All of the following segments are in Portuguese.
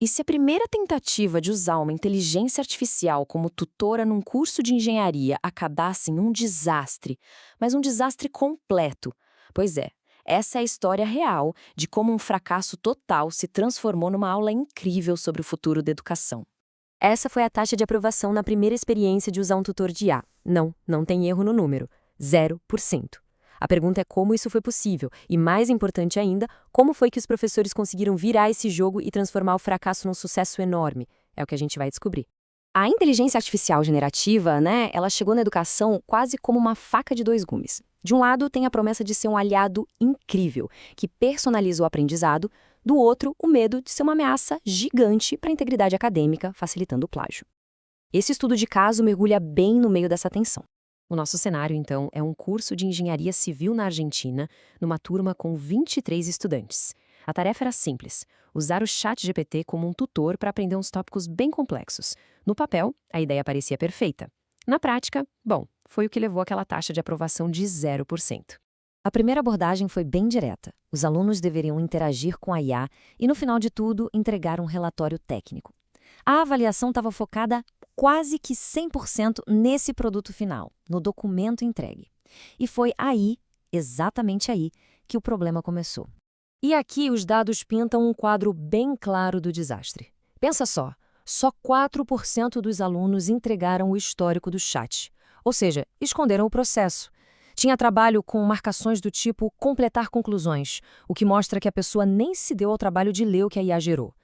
E se a primeira tentativa de usar uma inteligência artificial como tutora num curso de engenharia acabasse em um desastre, mas um desastre completo? Pois é, essa é a história real de como um fracasso total se transformou numa aula incrível sobre o futuro da educação. Essa foi a taxa de aprovação na primeira experiência de usar um tutor de IA. Não, não tem erro no número. 0%. A pergunta é como isso foi possível e, mais importante ainda, como foi que os professores conseguiram virar esse jogo e transformar o fracasso num sucesso enorme? É o que a gente vai descobrir. A inteligência artificial generativa, ela chegou na educação quase como uma faca de dois gumes. De um lado, tem a promessa de ser um aliado incrível, que personaliza o aprendizado, do outro, o medo de ser uma ameaça gigante para a integridade acadêmica, facilitando o plágio. Esse estudo de caso mergulha bem no meio dessa tensão. O nosso cenário, então, é um curso de engenharia civil na Argentina, numa turma com 23 estudantes. A tarefa era simples: usar o ChatGPT como um tutor para aprender uns tópicos bem complexos. No papel, a ideia parecia perfeita. Na prática, bom, foi o que levou àquela taxa de aprovação de 0%. A primeira abordagem foi bem direta. Os alunos deveriam interagir com a IA e, no final de tudo, entregar um relatório técnico. A avaliação estava focada quase que 100% nesse produto final, no documento entregue. E foi aí, exatamente aí, que o problema começou. E aqui os dados pintam um quadro bem claro do desastre. Pensa só 4% dos alunos entregaram o histórico do chat, ou seja, esconderam o processo. Tinha trabalho com marcações do tipo completar conclusões, o que mostra que a pessoa nem se deu ao trabalho de ler o que a IA gerou.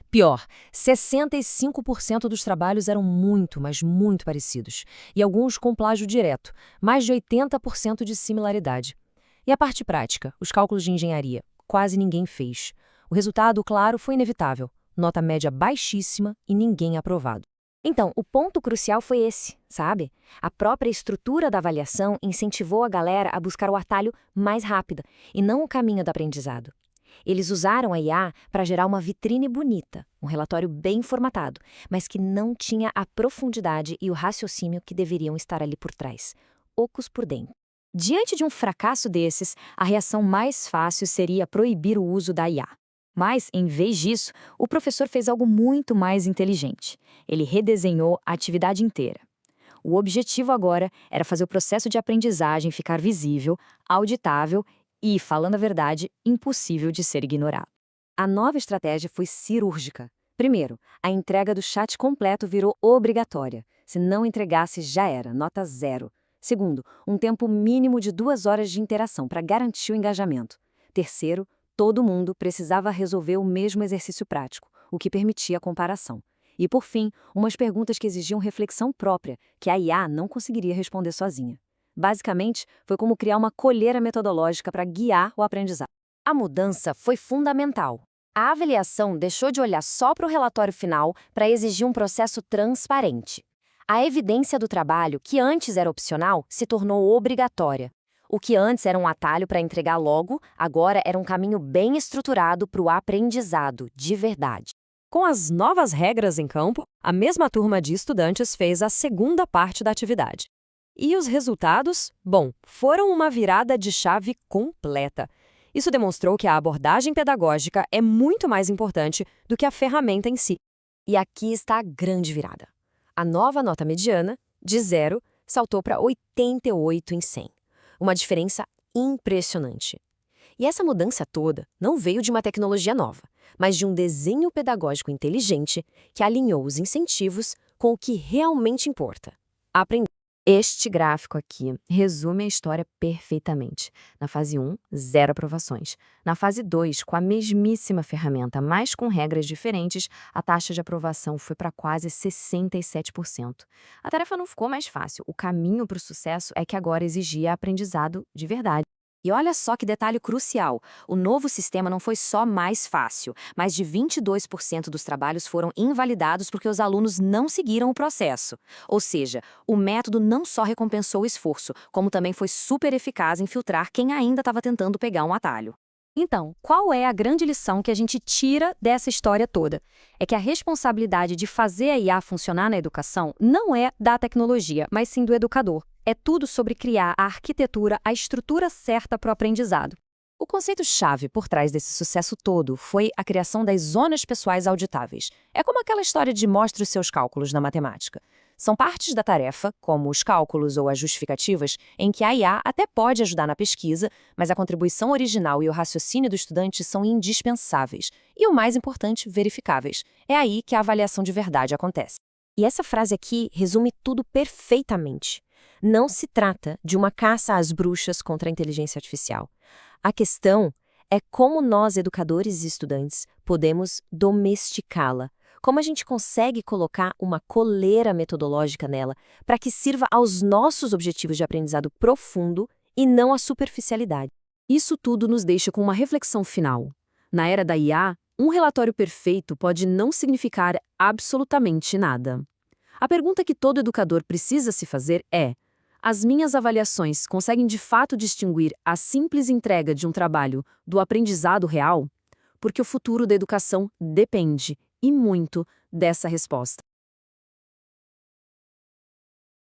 Pior, 65% dos trabalhos eram muito, mas muito parecidos, e alguns com plágio direto, mais de 80% de similaridade. E a parte prática, os cálculos de engenharia, quase ninguém fez. O resultado, claro, foi inevitável: nota média baixíssima e ninguém aprovado. Então, o ponto crucial foi esse, sabe? A própria estrutura da avaliação incentivou a galera a buscar o atalho mais rápido, e não o caminho do aprendizado. Eles usaram a IA para gerar uma vitrine bonita, um relatório bem formatado, mas que não tinha a profundidade e o raciocínio que deveriam estar ali por trás, ocos por dentro. Diante de um fracasso desses, a reação mais fácil seria proibir o uso da IA. Mas, em vez disso, o professor fez algo muito mais inteligente. Ele redesenhou a atividade inteira. O objetivo agora era fazer o processo de aprendizagem ficar visível, auditável e, falando a verdade, impossível de ser ignorado. A nova estratégia foi cirúrgica. Primeiro, a entrega do chat completo virou obrigatória. Se não entregasse, já era, nota 0. Segundo, um tempo mínimo de 2 horas de interação para garantir o engajamento. Terceiro, todo mundo precisava resolver o mesmo exercício prático, o que permitia a comparação. E, por fim, umas perguntas que exigiam reflexão própria, que a IA não conseguiria responder sozinha. Basicamente, foi como criar uma colheira metodológica para guiar o aprendizado. A mudança foi fundamental. A avaliação deixou de olhar só para o relatório final para exigir um processo transparente. A evidência do trabalho, que antes era opcional, se tornou obrigatória. O que antes era um atalho para entregar logo, agora era um caminho bem estruturado para o aprendizado, de verdade. Com as novas regras em campo, a mesma turma de estudantes fez a segunda parte da atividade. E os resultados? Bom, foram uma virada de chave completa. Isso demonstrou que a abordagem pedagógica é muito mais importante do que a ferramenta em si. E aqui está a grande virada. A nova nota mediana, de 0, saltou para 88 em 100. Uma diferença impressionante. E essa mudança toda não veio de uma tecnologia nova, mas de um desenho pedagógico inteligente que alinhou os incentivos com o que realmente importa: aprender. Este gráfico aqui resume a história perfeitamente. Na fase 1, 0 aprovações. Na fase 2, com a mesmíssima ferramenta, mas com regras diferentes, a taxa de aprovação foi para quase 67%. A tarefa não ficou mais fácil. O caminho para o sucesso é que agora exigia aprendizado de verdade. E olha só que detalhe crucial: o novo sistema não foi só mais fácil, mais de 22% dos trabalhos foram invalidados porque os alunos não seguiram o processo. Ou seja, o método não só recompensou o esforço, como também foi super eficaz em filtrar quem ainda estava tentando pegar um atalho. Então, qual é a grande lição que a gente tira dessa história toda? É que a responsabilidade de fazer a IA funcionar na educação não é da tecnologia, mas sim do educador. É tudo sobre criar a arquitetura, a estrutura certa para o aprendizado. O conceito-chave por trás desse sucesso todo foi a criação das zonas pessoais auditáveis. É como aquela história de mostre os seus cálculos na matemática. São partes da tarefa, como os cálculos ou as justificativas, em que a IA até pode ajudar na pesquisa, mas a contribuição original e o raciocínio do estudante são indispensáveis. E o mais importante, verificáveis. É aí que a avaliação de verdade acontece. E essa frase aqui resume tudo perfeitamente. Não se trata de uma caça às bruxas contra a inteligência artificial. A questão é como nós, educadores e estudantes, podemos domesticá-la. Como a gente consegue colocar uma coleira metodológica nela para que sirva aos nossos objetivos de aprendizado profundo e não à superficialidade. Isso tudo nos deixa com uma reflexão final. Na era da IA, um relatório perfeito pode não significar absolutamente nada. A pergunta que todo educador precisa se fazer é: as minhas avaliações conseguem de fato distinguir a simples entrega de um trabalho do aprendizado real? Porque o futuro da educação depende, e muito, dessa resposta.